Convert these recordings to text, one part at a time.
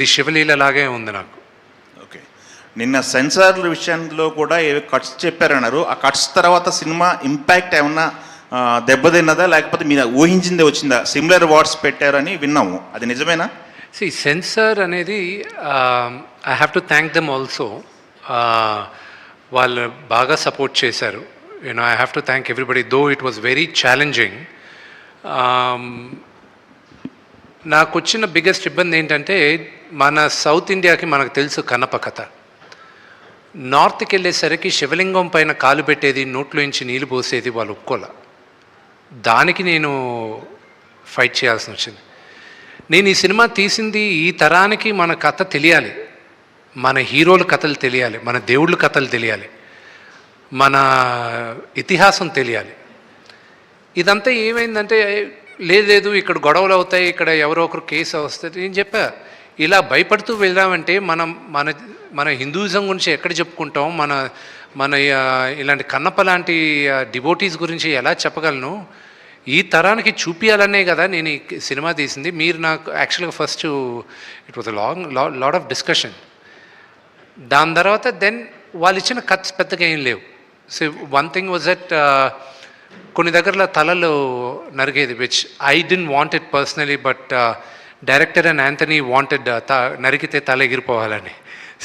ఇది శివలీలలాగే ఉంది నాకు. ఓకే, నిన్న సెన్సార్ల విషయంలో కూడా ఏవో కట్స్ చెప్పారన్నారు. ఆ కట్స్ తర్వాత సినిమా ఇంపాక్ట్ ఏమన్నా దెబ్బతిన్నదా, లేకపోతే మీరు ఊహించిందే వచ్చిందా? సిమిలర్ వర్డ్స్ పెట్టారని విన్నాము, అది నిజమేనా? సెన్సార్ అనేది I have to thank them also. వాళ్ళు బాగా సపోర్ట్ చేశారు. You know I have to thank everybody, though it was very challenging. నాకు వచ్చిన బిగ్గెస్ట్ ఇబ్బంది ఏంటంటే, మన సౌత్ ఇండియాకి మనకు తెలుసు కన్నప్ప కథ. నార్త్కి వెళ్ళేసరికి శివలింగం పైన కాలు పెట్టేది, నోట్లోంచి నీళ్ళు పోసేది వాళ్ళు ఒప్పుకోలే. దానికి నేను ఫైట్ చేయాల్సి వచ్చింది. నేను ఈ సినిమా తీసింది ఈ తరానికి మన కథ తెలియాలి, మన హీరోల కథలు తెలియాలి, మన దేవుళ్ళ కథలు తెలియాలి, మన ఇతిహాసం తెలియాలి. ఇదంతా ఏమైందంటే, లేదు ఇక్కడ గొడవలు అవుతాయి, ఇక్కడ ఎవరో ఒకరు కేసు వస్తుంది. నేను చెప్పా, ఇలా భయపడుతూ వెళ్దామంటే మనం మన మన హిందూయిజం గురించి ఎక్కడ చెప్పుకుంటాం, మన మన ఇలాంటి కన్నప్ప లాంటి డివోటీస్ గురించి ఎలా చెప్పగలను? ఈ తరానికి చూపించాలనే కదా నేను ఈ సినిమా తీసింది. మీరు నాకు యాక్చువల్గా first it was lot of discussion. దాని తర్వాత దెన్ వాళ్ళు ఇచ్చిన కట్స్ పెద్దగా ఏం లేవు. So one thing was that కొన్ని దగ్గరలో తలలు నరిగేది, which I don't want it personally, but director and Anthony wanted నరికితే తల ఎగిరిపోవాలని.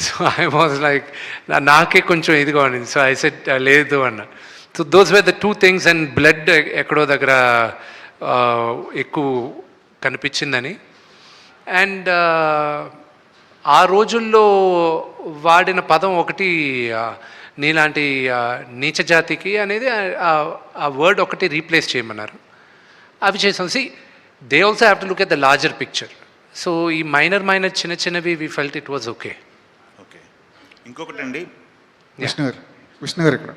సో ఐ వాజ్ లైక్, నాకే కొంచెం ఇదిగా ఉండింది. సో ఐ సెడ్ లేదు అన్న. So those were the two things. And blood ఎక్కడో దగ్గర ఎక్కువ కనిపించిందని. అండ్ ఆ రోజుల్లో వాడిన పదం ఒకటి, నీలాంటి నీచ జాతికి అనేది ఆ వర్డ్ ఒకటి రీప్లేస్ చేయమన్నారు. అవి చేసాం. They also have to look at the larger picture. So ఈ మైనర్ చిన్నవి we felt it was okay. ఇంకొకటి అండి, విష్ణు గారు ఇక్కడ